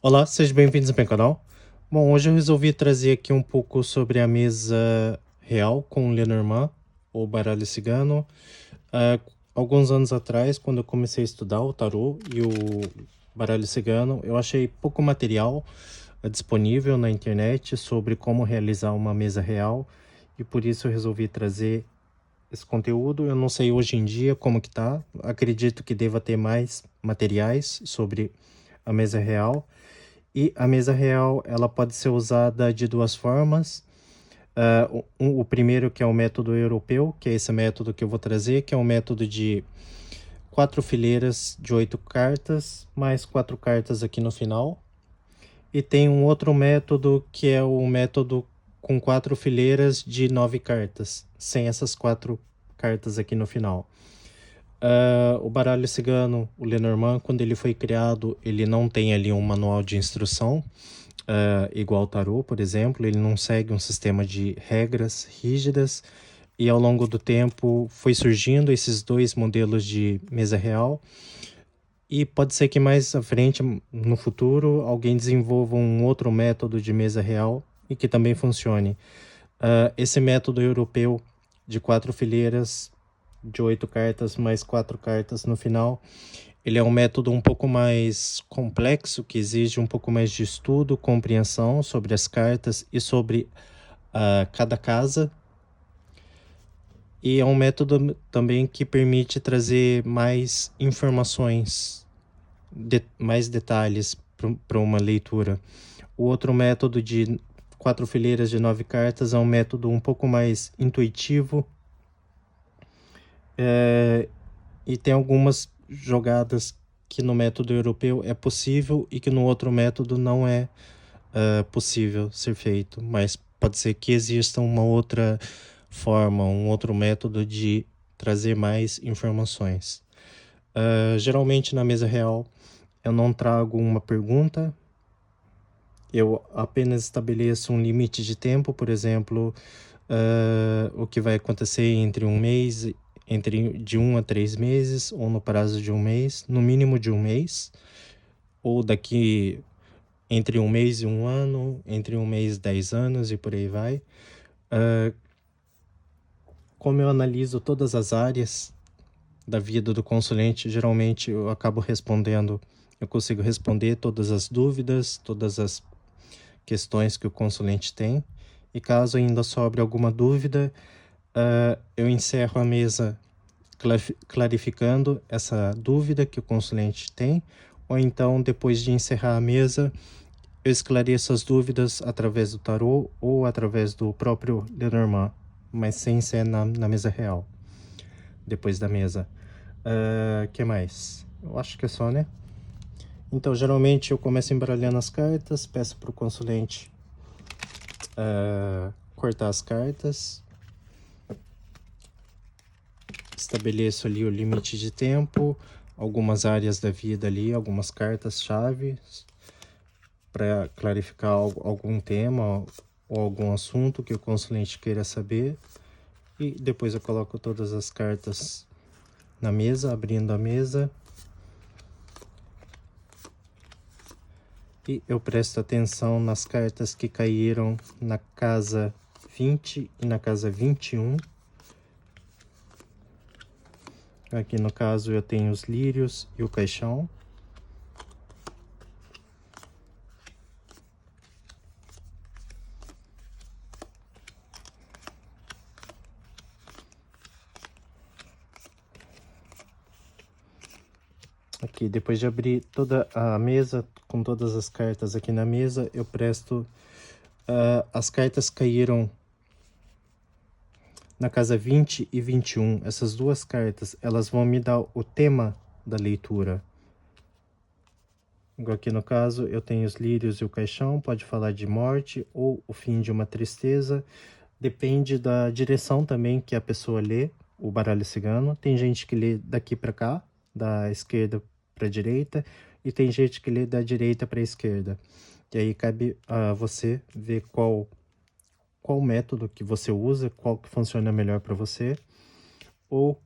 Olá, sejam bem-vindos ao meu canal. Bom, hoje eu resolvi trazer aqui um pouco sobre a mesa real com o Lenormand, ou baralho cigano. Ah, Alguns anos atrás, quando eu comecei a estudar o tarô e o baralho cigano, eu achei pouco material disponível na internet sobre como realizar uma mesa real e por isso eu resolvi trazer esse conteúdo. Eu não sei hoje em dia como que tá, acredito que deva ter mais materiais sobre a mesa real. E a mesa real, ela pode ser usada de duas formas. O primeiro que é o método europeu, que é esse método que eu vou trazer, que é um método de 4 fileiras de 8 cartas, mais 4 cartas aqui no final. E tem um outro método que é o método com 4 fileiras de 9 cartas, sem essas 4 cartas aqui no final. O baralho cigano, o Lenormand, quando ele foi criado, ele não tem ali um manual de instrução, igual o tarô, por exemplo. Ele não segue um sistema de regras rígidas. E ao longo do tempo foi surgindo esses dois modelos de mesa real. E pode ser que mais à frente, no futuro, alguém desenvolva um outro método de mesa real e que também funcione. Esse método europeu de 4 fileiras de 8 cartas mais 4 cartas no final, ele é um método um pouco mais complexo, que exige um pouco mais de estudo, compreensão sobre as cartas e sobre cada casa. E é um método também que permite trazer mais informações, mais detalhes para uma leitura. O outro método de 4 fileiras de 9 cartas é um método um pouco mais intuitivo, e tem algumas jogadas que no método europeu é possível e que no outro método não é possível ser feito, mas pode ser que exista uma outra forma, um outro método de trazer mais informações. Geralmente na mesa real eu não trago uma pergunta, eu apenas estabeleço um limite de tempo, por exemplo, o que vai acontecer entre um mês, entre de 1 a 3 meses, ou no prazo de um mês, no mínimo de um mês, ou daqui entre um mês e um ano, entre um mês e 10 anos e por aí vai. Como eu analiso todas as áreas da vida do consulente, geralmente eu acabo respondendo, eu consigo responder todas as dúvidas, todas as questões que o consulente tem. E caso ainda sobre alguma dúvida, eu encerro a mesa clarificando essa dúvida que o consulente tem, ou então, depois de encerrar a mesa, eu esclareço as dúvidas através do tarô ou através do próprio Lenormand, mas sem ser na mesa real, depois da mesa. Que mais? Eu acho que é só, né? Então, geralmente eu começo embaralhando as cartas, peço para o consulente cortar as cartas, estabeleço ali o limite de tempo, algumas áreas da vida ali, algumas cartas-chave para clarificar algum tema ou algum assunto que o consulente queira saber. E depois eu coloco todas as cartas na mesa, abrindo a mesa. E eu presto atenção nas cartas que caíram na casa 20 e na casa 21. Aqui no caso eu tenho os lírios e o caixão. Aqui, depois de abrir toda a mesa, com todas as cartas aqui na mesa, eu presto... as cartas caíram na casa 20 e 21. Essas duas cartas, elas vão me dar o tema da leitura. Igual aqui no caso, eu tenho os lírios e o caixão, pode falar de morte ou o fim de uma tristeza. Depende da direção também que a pessoa lê o baralho cigano. Tem gente que lê daqui para cá, da esquerda para a direita, e tem gente que lê da direita para a esquerda. E aí cabe a você ver qual método que você usa, qual que funciona melhor para você, ou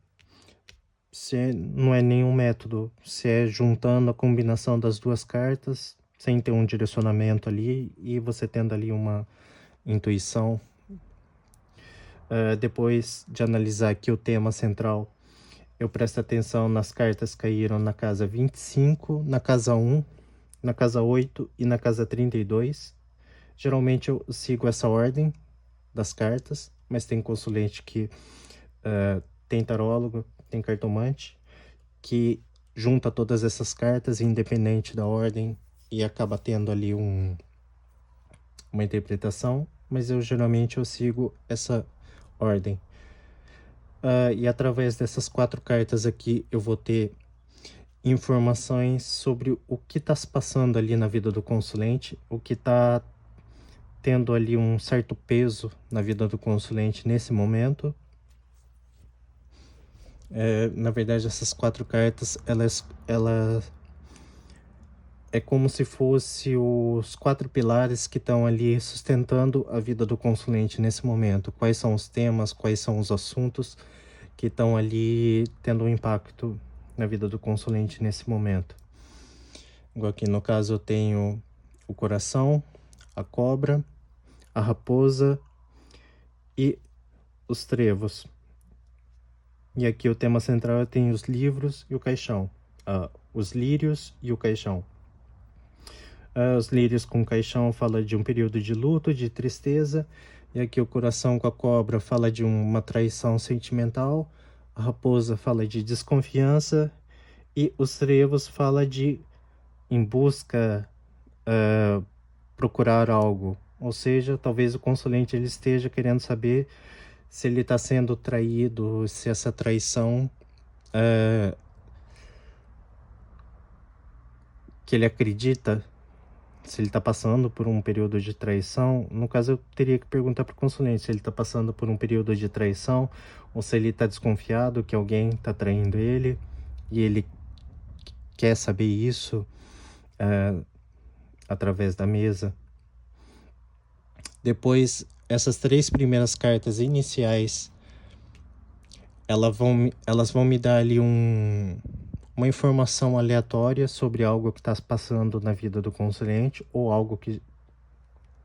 se não é nenhum método, se é juntando a combinação das duas cartas, sem ter um direcionamento ali e você tendo ali uma intuição. Depois de analisar aqui o tema central, eu presto atenção nas cartas que caíram na casa 25, na casa 1, na casa 8 e na casa 32. Geralmente eu sigo essa ordem das cartas, mas tem consulente que tem tarólogo, tem cartomante, que junta todas essas cartas independente da ordem e acaba tendo ali uma interpretação, mas geralmente eu sigo essa ordem. E através dessas 4 cartas aqui eu vou ter informações sobre o que está se passando ali na vida do consulente, o que está tendo ali um certo peso na vida do consulente nesse momento. Na verdade, essas 4 cartas, elas é como se fosse os 4 pilares que estão ali sustentando a vida do consulente nesse momento. Quais são os temas, quais são os assuntos que estão ali tendo um impacto na vida do consulente nesse momento. Igual aqui no caso eu tenho o coração, a cobra, a raposa e os trevos. E aqui o tema central eu tenho os livros e o caixão, os lírios e o caixão. Os lírios com caixão fala de um período de luto, de tristeza, e aqui o coração com a cobra fala de uma traição sentimental, a raposa fala de desconfiança e os trevos fala de em busca, procurar algo. Ou seja, talvez o consulente ele esteja querendo saber se ele está sendo traído, se essa traição que ele acredita, se ele está passando por um período de traição. No caso, eu teria que perguntar para o consulente se ele está passando por um período de traição ou se ele está desconfiado que alguém está traindo ele e ele quer saber isso através da mesa. Depois, essas 3 primeiras cartas iniciais, elas vão me dar ali uma informação aleatória sobre algo que está se passando na vida do consulente ou algo que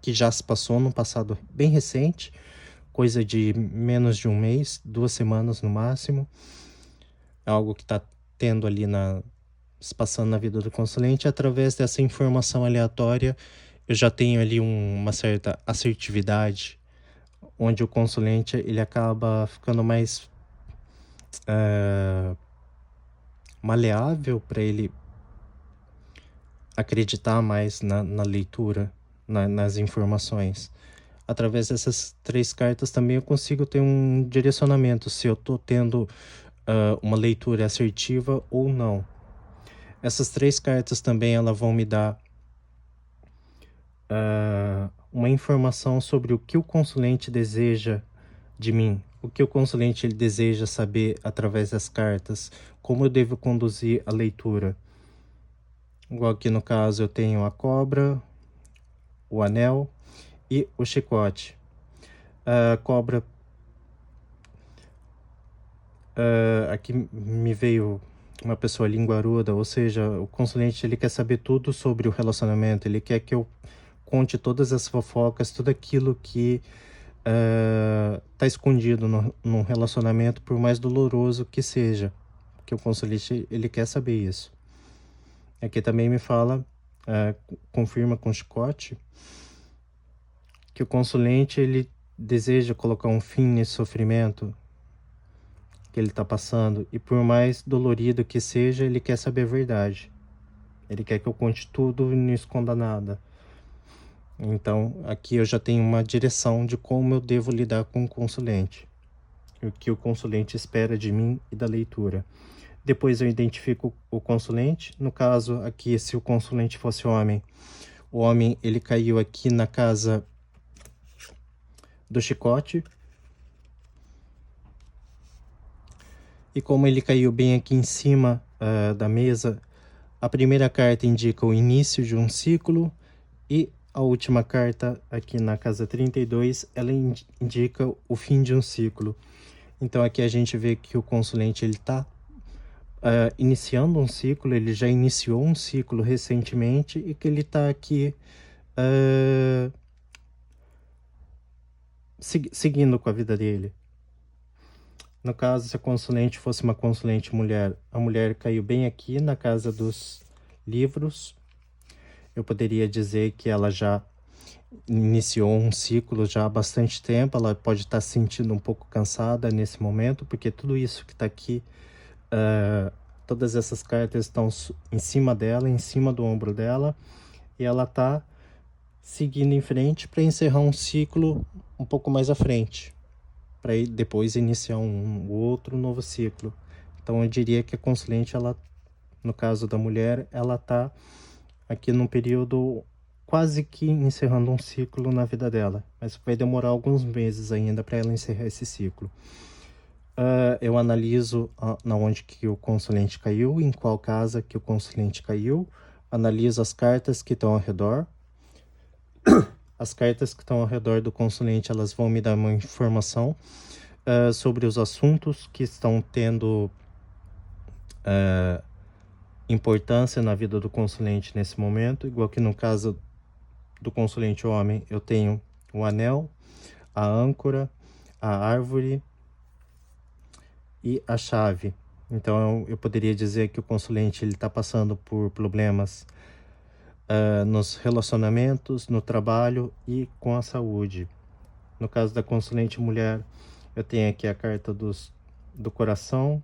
já se passou no passado bem recente, coisa de menos de um mês, 2 semanas no máximo. É algo que está tendo ali se passando na vida do consulente. Através dessa informação aleatória, eu já tenho ali uma certa assertividade, onde o consulente ele acaba ficando mais maleável para ele acreditar mais na leitura, nas informações. Através dessas 3 cartas também eu consigo ter um direcionamento se eu estou tendo uma leitura assertiva ou não. Essas 3 cartas também elas vão me dar uma informação sobre o que o consulente deseja de mim, o que o consulente ele deseja saber através das cartas, como eu devo conduzir a leitura. Igual aqui no caso eu tenho a cobra, o anel e o chicote. A cobra, aqui me veio uma pessoa linguaruda, ou seja, o consulente ele quer saber tudo sobre o relacionamento, ele quer que eu conte todas as fofocas, tudo aquilo que está escondido num relacionamento, por mais doloroso que seja, que o consulente ele quer saber isso. Aqui também me fala, confirma com o chicote, que o consulente ele deseja colocar um fim nesse sofrimento que ele está passando, e por mais dolorido que seja, ele quer saber a verdade. Ele quer que eu conte tudo e não esconda nada. Então, aqui eu já tenho uma direção de como eu devo lidar com o consulente, o que o consulente espera de mim e da leitura. Depois eu identifico o consulente. No caso aqui, se o consulente fosse homem, o homem ele caiu aqui na casa do chicote. E como ele caiu bem aqui em cima da mesa, a primeira carta indica o início de um ciclo e a última carta aqui na casa 32, ela indica o fim de um ciclo. Então aqui a gente vê que o consulente ele está iniciando um ciclo, ele já iniciou um ciclo recentemente e que ele está aqui seguindo com a vida dele. No caso, se a consulente fosse uma consulente mulher, a mulher caiu bem aqui na casa dos livros. Eu poderia dizer que ela já iniciou um ciclo já há bastante tempo, ela pode estar se sentindo um pouco cansada nesse momento, porque tudo isso que está aqui, todas essas cartas estão em cima dela, em cima do ombro dela, e ela está seguindo em frente para encerrar um ciclo um pouco mais à frente, para depois iniciar um outro novo ciclo. Então eu diria que a consulente, ela, no caso da mulher, ela está aqui num período quase que encerrando um ciclo na vida dela, mas vai demorar alguns meses ainda para ela encerrar esse ciclo. Eu analiso na onde que o consulente caiu, em qual casa que o consulente caiu, analiso as cartas que estão ao redor. As cartas que estão ao redor do consulente, elas vão me dar uma informação sobre os assuntos que estão tendo importância na vida do consulente nesse momento, igual que no caso do consulente homem, eu tenho o anel, a âncora, a árvore e a chave. Então eu poderia dizer que o consulente está passando por problemas nos relacionamentos, no trabalho e com a saúde. No caso da consulente mulher, eu tenho aqui a carta do coração,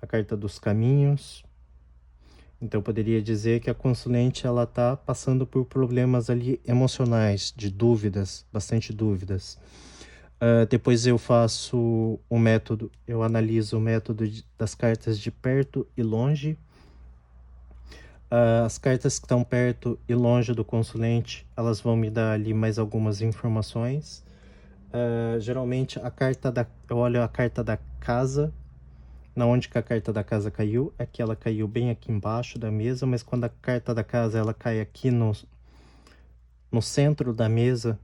a carta dos caminhos. Então eu poderia dizer que a consulente, ela está passando por problemas ali emocionais, de dúvidas, bastante dúvidas. Depois eu faço o método, eu analiso o método das cartas de perto e longe. As cartas que estão perto e longe do consulente, elas vão me dar ali mais algumas informações. Geralmente eu olho a carta da casa, na onde que a carta da casa caiu, é que ela caiu bem aqui embaixo da mesa, mas quando a carta da casa ela cai aqui no centro da mesa,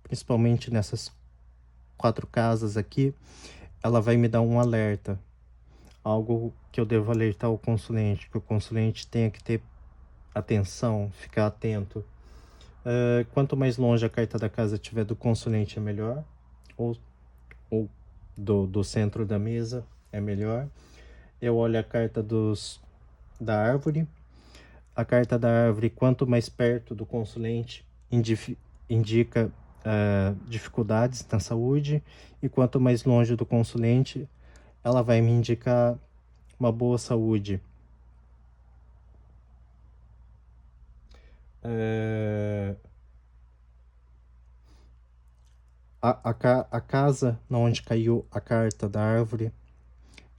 principalmente nessas 4 casas aqui, ela vai me dar um alerta, algo que eu devo alertar o consulente, que o consulente tenha que ter atenção, ficar atento. Quanto mais longe a carta da casa estiver do consulente é melhor, ou do centro da mesa é melhor. Eu olho a carta da árvore. A carta da árvore, quanto mais perto do consulente, indica dificuldades na saúde, e quanto mais longe do consulente, ela vai me indicar uma boa saúde. A casa onde caiu a carta da árvore,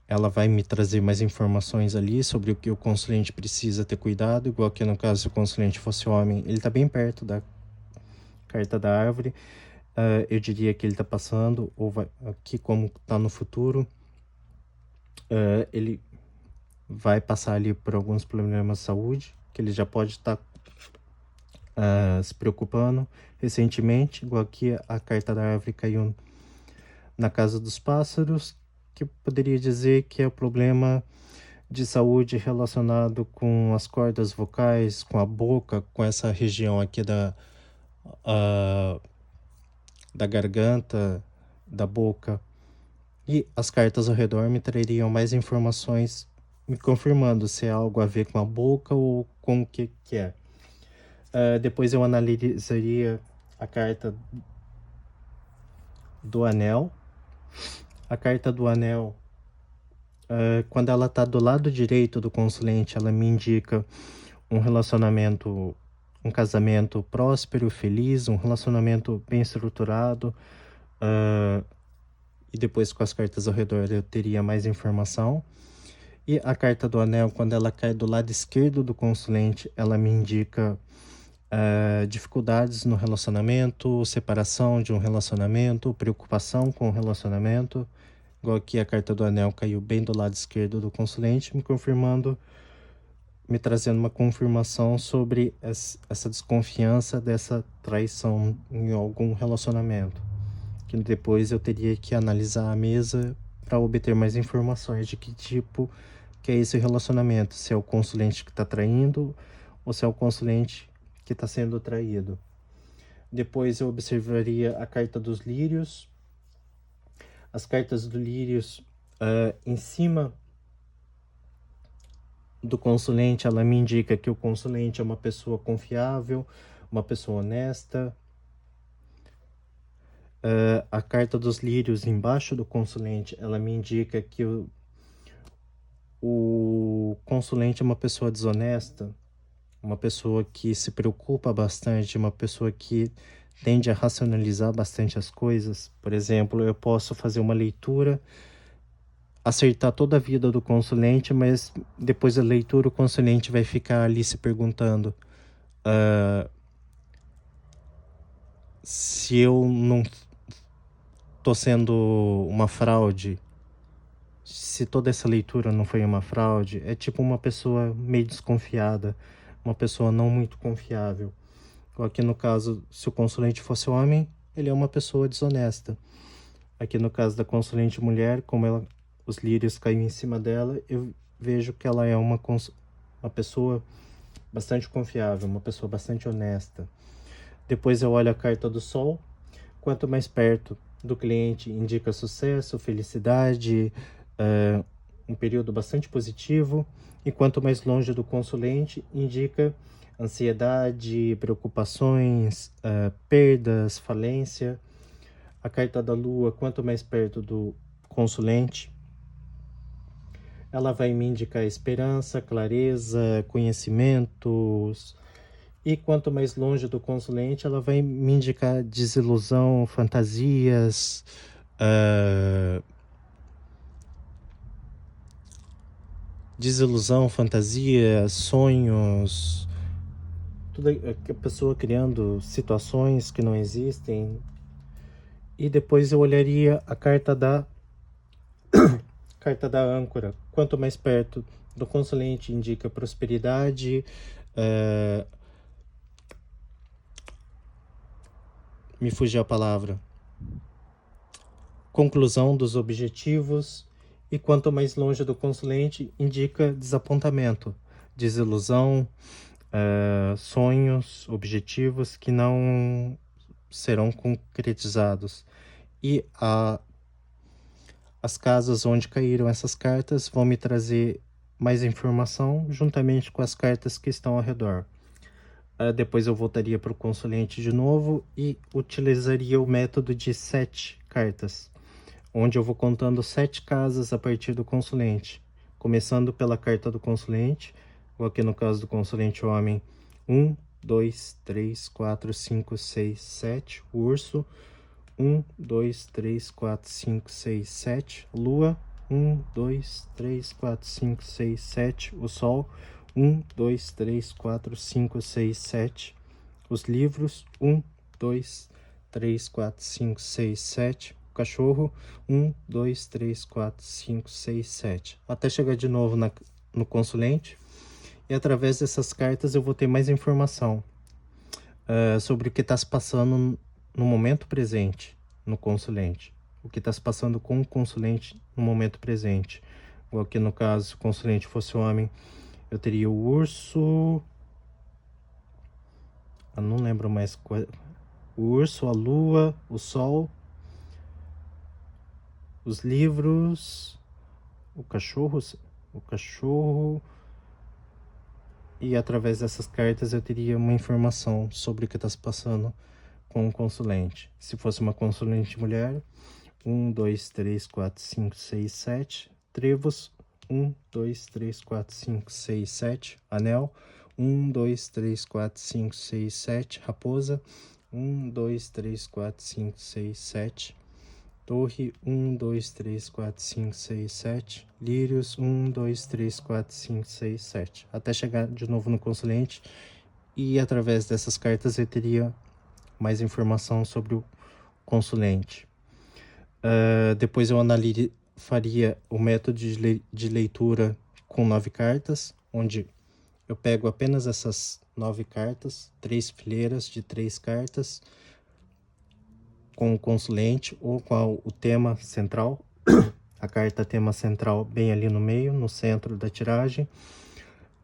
ela vai me trazer mais informações ali sobre o que o consulente precisa ter cuidado, igual que no caso se o consulente fosse homem, ele está bem perto da carta da árvore. Eu diria que ele está passando, ou vai, aqui como está no futuro, ele vai passar ali por alguns problemas de saúde, que ele já pode estar se preocupando. Recentemente, igual aqui a carta da árvore caiu na casa dos pássaros, que poderia dizer que é o problema de saúde relacionado com as cordas vocais, com a boca, com essa região aqui da garganta, da boca. E as cartas ao redor me trariam mais informações, me confirmando se é algo a ver com a boca ou com o que é. Depois eu analisaria a carta do anel. A carta do anel, quando ela está do lado direito do consulente, ela me indica um relacionamento, um casamento próspero, feliz, um relacionamento bem estruturado. E depois com as cartas ao redor eu teria mais informação. E a carta do anel, quando ela cai do lado esquerdo do consulente, ela me indica dificuldades no relacionamento, separação de um relacionamento, preocupação com o relacionamento. Igual aqui a carta do anel caiu bem do lado esquerdo do consulente, me trazendo uma confirmação sobre essa desconfiança, dessa traição em algum relacionamento. Que depois eu teria que analisar a mesa para obter mais informações de que tipo que é esse relacionamento, se é o consulente que está traindo ou se é o consulente que está sendo traído. Depois eu observaria a carta dos lírios. As cartas do lírios, em cima do consulente, ela me indica que o consulente é uma pessoa confiável, uma pessoa honesta. A carta dos lírios embaixo do consulente, ela me indica que o consulente é uma pessoa desonesta, uma pessoa que se preocupa bastante, uma pessoa que tende a racionalizar bastante as coisas. Por exemplo, eu posso fazer uma leitura, acertar toda a vida do consulente, mas depois da leitura o consulente vai ficar ali se perguntando se eu não tô sendo uma fraude, se toda essa leitura não foi uma fraude. É tipo uma pessoa meio desconfiada, uma pessoa não muito confiável. Aqui no caso, se o consulente fosse homem, ele é uma pessoa desonesta. Aqui no caso da consulente mulher, como os lírios caíram em cima dela, eu vejo que ela é uma pessoa bastante confiável, uma pessoa bastante honesta. Depois eu olho a carta do sol. Quanto mais perto do cliente, indica sucesso, felicidade, um período bastante positivo. E quanto mais longe do consulente, indica ansiedade, preocupações, perdas, falência. A carta da lua, quanto mais perto do consulente, ela vai me indicar esperança, clareza, conhecimentos. E quanto mais longe do consulente, ela vai me indicar desilusão, fantasias, sonhos, toda a pessoa criando situações que não existem. E depois eu olharia a carta da âncora. Quanto mais perto do consulente, indica prosperidade, me fugiu a palavra, conclusão dos objetivos. E quanto mais longe do consulente, indica desapontamento, desilusão, sonhos, objetivos que não serão concretizados. E as casas onde caíram essas cartas vão me trazer mais informação juntamente com as cartas que estão ao redor. Depois eu voltaria para o consulente de novo e utilizaria o método de 7 cartas, onde eu vou contando 7 casas a partir do consulente, começando pela carta do consulente, ou aqui no caso do consulente homem, 1, 2, 3, 4, 5, 6, 7, o urso, 1, 2, 3, 4, 5, 6, 7, lua, 1, 2, 3, 4, 5, 6, 7, o sol, 1, 2, 3, 4, 5, 6, 7, os livros, 1, 2, 3, 4, 5, 6, 7, o cachorro, 1, 2, 3, 4, 5, 6, 7, até chegar de novo no consulente. E através dessas cartas eu vou ter mais informação sobre o que está se passando no momento presente no consulente, o que está se passando com o consulente no momento presente. Ou aqui no caso, se o consulente fosse homem, eu teria o urso, eu não lembro mais qual, o urso, a lua, o sol, os livros, o cachorro, e através dessas cartas eu teria uma informação sobre o que está se passando com o consulente. Se fosse uma consulente mulher, 1, 2, 3, 4, 5, 6, 7, trevos, 1, 2, 3, 4, 5, 6, 7, anel, 1, 2, 3, 4, 5, 6, 7, raposa, 1, 2, 3, 4, 5, 6, 7, torre, 1, 2, 3, 4, 5, 6, 7, lírios, 1, 2, 3, 4, 5, 6, 7, até chegar de novo no consulente. E através dessas cartas eu teria mais informação sobre o consulente. Depois eu faria o método de leitura com 9 cartas, onde eu pego apenas essas 9 cartas, 3 fileiras de 3 cartas, com o consulente ou com o tema central, a carta tema central bem ali no meio, no centro da tiragem.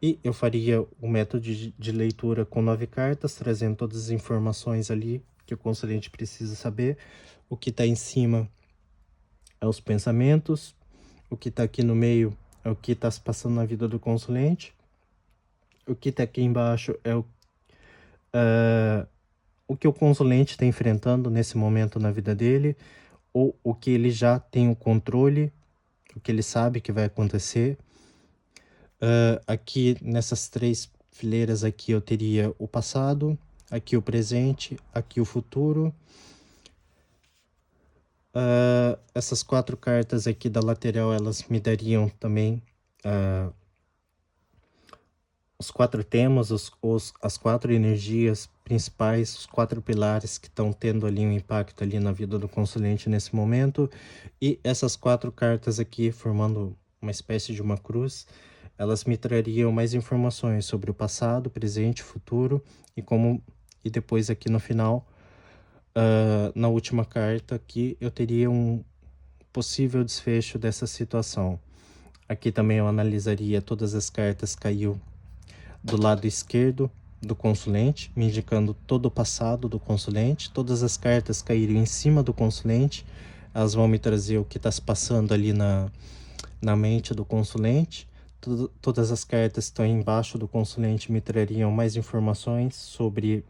E eu faria o método de leitura com 9 cartas, trazendo todas as informações ali que o consulente precisa saber. O que está em cima é os pensamentos, o que está aqui no meio é o que está se passando na vida do consulente, o que está aqui embaixo é o que o consulente está enfrentando nesse momento na vida dele, ou o que ele já tem o controle, o que ele sabe que vai acontecer. Aqui nessas 3 fileiras aqui eu teria o passado, aqui o presente, aqui o futuro. Essas 4 cartas aqui da lateral, elas me dariam também os 4 temas, as 4 energias principais, os 4 pilares que estão tendo ali um impacto ali na vida do consulente nesse momento. E essas 4 cartas aqui, formando uma espécie de uma cruz, elas me trariam mais informações sobre o passado, presente, futuro e depois aqui no final, na última carta aqui, eu teria um possível desfecho dessa situação. Aqui também eu analisaria todas as cartas que caiu do lado esquerdo do consulente, me indicando todo o passado do consulente. Todas as cartas caíram em cima do consulente, elas vão me trazer o que está se passando ali na mente do consulente. Todas as cartas que estão embaixo do consulente me trariam mais informações sobre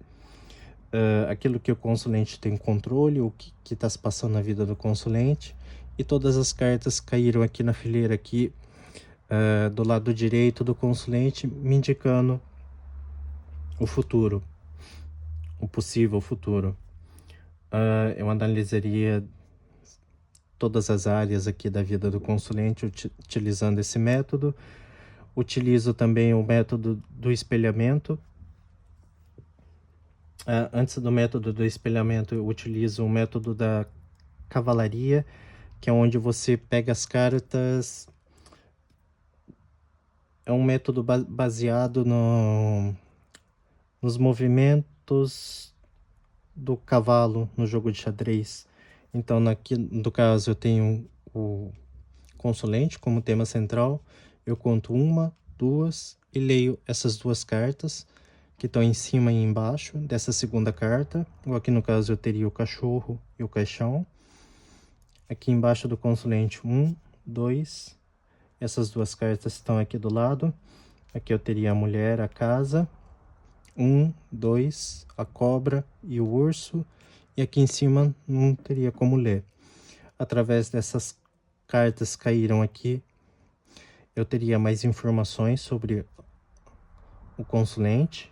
aquilo que o consulente tem controle, o que está se passando na vida do consulente. E todas as cartas caíram aqui na fileira aqui, do lado direito do consulente, me indicando o futuro, o possível futuro. Eu analisaria todas as áreas aqui da vida do consulente utilizando esse método. Utilizo também o método do espelhamento. Antes do método do espelhamento, eu utilizo o método da cavalaria, que é onde você pega as cartas. É um método baseado nos movimentos do cavalo no jogo de xadrez. Então, no caso, eu tenho o consulente como tema central. Eu conto 1, 2 e leio essas 2 cartas que estão em cima e embaixo dessa segunda carta. Ou aqui no caso eu teria o cachorro e o caixão. Aqui embaixo do consulente 1, 2. Essas 2 cartas estão aqui do lado. Aqui eu teria a mulher, a casa. 1, 2, a cobra e o urso. E aqui em cima não teria como ler. Através dessas cartas que caíram aqui, eu teria mais informações sobre o consulente.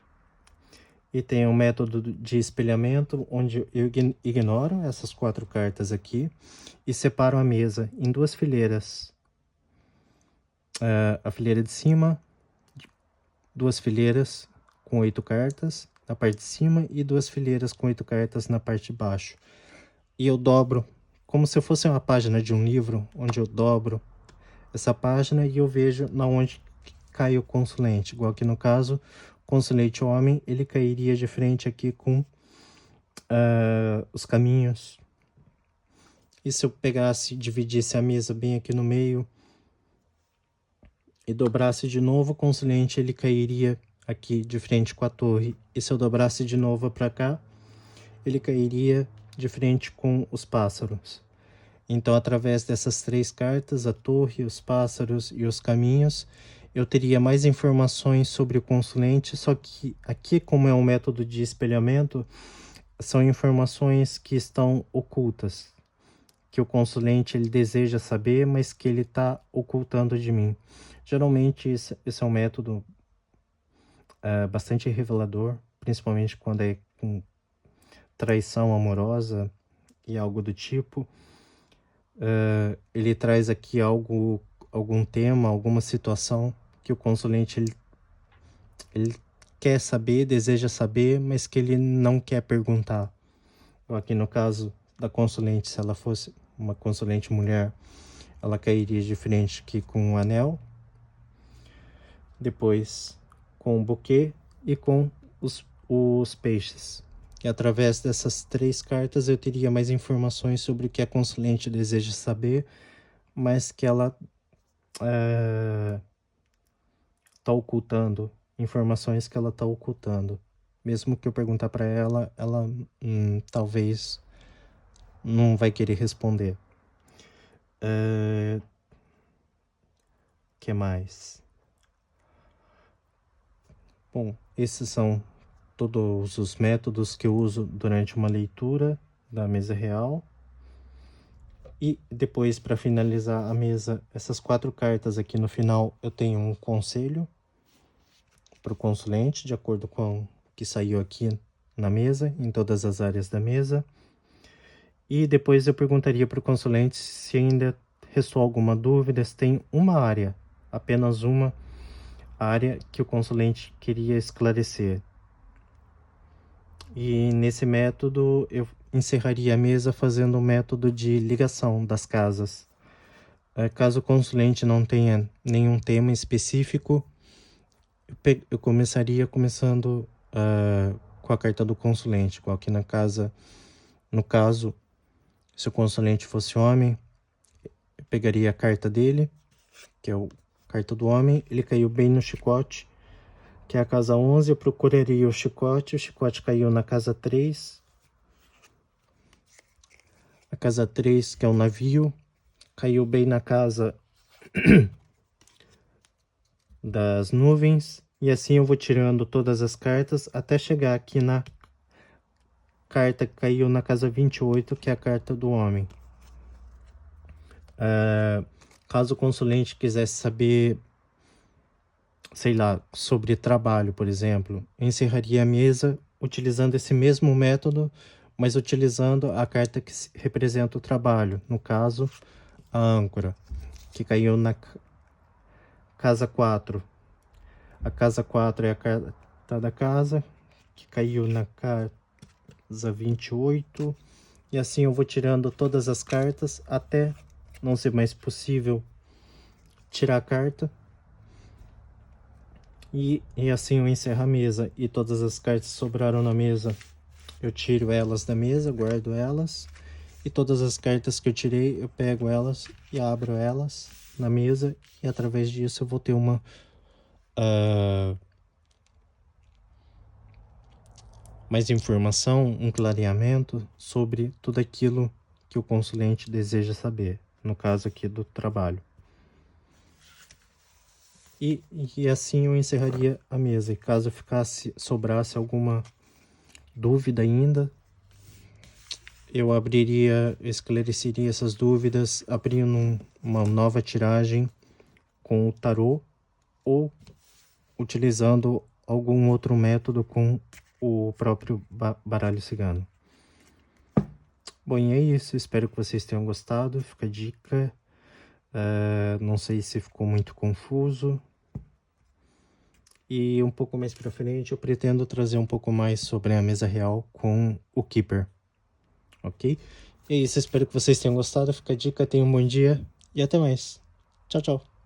E tem um método de espelhamento, onde eu ignoro essas 4 cartas aqui e separo a mesa em 2 fileiras. A fileira de cima, 2 fileiras com 8 cartas na parte de cima e 2 fileiras com 8 cartas na parte de baixo. E eu dobro, como se fosse uma página de um livro, onde eu dobro essa página e eu vejo na onde cai o consulente. Igual aqui no caso, consulente homem, ele cairia de frente aqui com os caminhos. E se eu pegasse e dividisse a mesa bem aqui no meio e dobrasse de novo, o consulente ele cairia aqui de frente com a torre. E se eu dobrasse de novo para cá, ele cairia de frente com os pássaros. Então, através dessas 3 cartas, a torre, os pássaros e os caminhos, eu teria mais informações sobre o consulente, só que aqui, como é um método de espelhamento, são informações que estão ocultas, que o consulente ele deseja saber, mas que ele está ocultando de mim. Geralmente, esse é um método bastante revelador, principalmente quando é com traição amorosa e algo do tipo. Ele traz aqui algum tema, alguma situação que o consulente ele quer saber, deseja saber, mas que ele não quer perguntar. Aqui no caso da consulente, se ela fosse uma consulente mulher, ela cairia de frente aqui com um anel, depois com o buquê e com os peixes. E através dessas 3 cartas eu teria mais informações sobre o que a consulente deseja saber, mas que ela tá ocultando, informações que ela tá ocultando. Mesmo que eu perguntar para ela, ela talvez não vai querer responder. Que mais? Bom, esses são todos os métodos que eu uso durante uma leitura da mesa real. E depois, para finalizar a mesa, essas 4 cartas aqui no final, eu tenho um conselho para o consulente, de acordo com o que saiu aqui na mesa, em todas as áreas da mesa. E depois eu perguntaria para o consulente se ainda restou alguma dúvida, se tem uma área, apenas uma área que o consulente queria esclarecer. E nesse método eu encerraria a mesa fazendo um método de ligação das casas. Caso o consulente não tenha nenhum tema específico, eu começaria começando com a carta do consulente, igual aqui na casa. No caso, se o consulente fosse homem, eu pegaria a carta dele, que é a carta do homem, ele caiu bem no chicote, que é a casa 11, eu procuraria o chicote caiu na casa 3. A casa 3, que é o navio, caiu bem na casa das nuvens, e assim eu vou tirando todas as cartas até chegar aqui na carta que caiu na casa 28, que é a carta do homem. Caso o consulente quisesse saber, sei lá, sobre trabalho, por exemplo, eu encerraria a mesa utilizando esse mesmo método, mas utilizando a carta que representa o trabalho, no caso, a âncora, que caiu na casa 4. A casa 4 é a carta da casa, que caiu na casa 28. E assim eu vou tirando todas as cartas até não ser mais possível tirar a carta. E assim eu encerro a mesa. E todas as cartas que sobraram na mesa, eu tiro elas da mesa, guardo elas. E todas as cartas que eu tirei, eu pego elas e abro elas na mesa. E através disso eu vou ter uma mais informação, um clareamento sobre tudo aquilo que o consulente deseja saber, no caso aqui do trabalho. E assim eu encerraria a mesa. E caso sobrasse alguma dúvida ainda, eu esclareceria essas dúvidas, abrindo uma nova tiragem com o tarô ou utilizando algum outro método com o próprio baralho cigano. Bom, e é isso. Espero que vocês tenham gostado. Fica a dica. Não sei se ficou muito confuso. E um pouco mais pra frente eu pretendo trazer um pouco mais sobre a mesa real com o Keeper. Ok? E é isso. Espero que vocês tenham gostado. Fica a dica. Tenham um bom dia. E até mais. Tchau, tchau.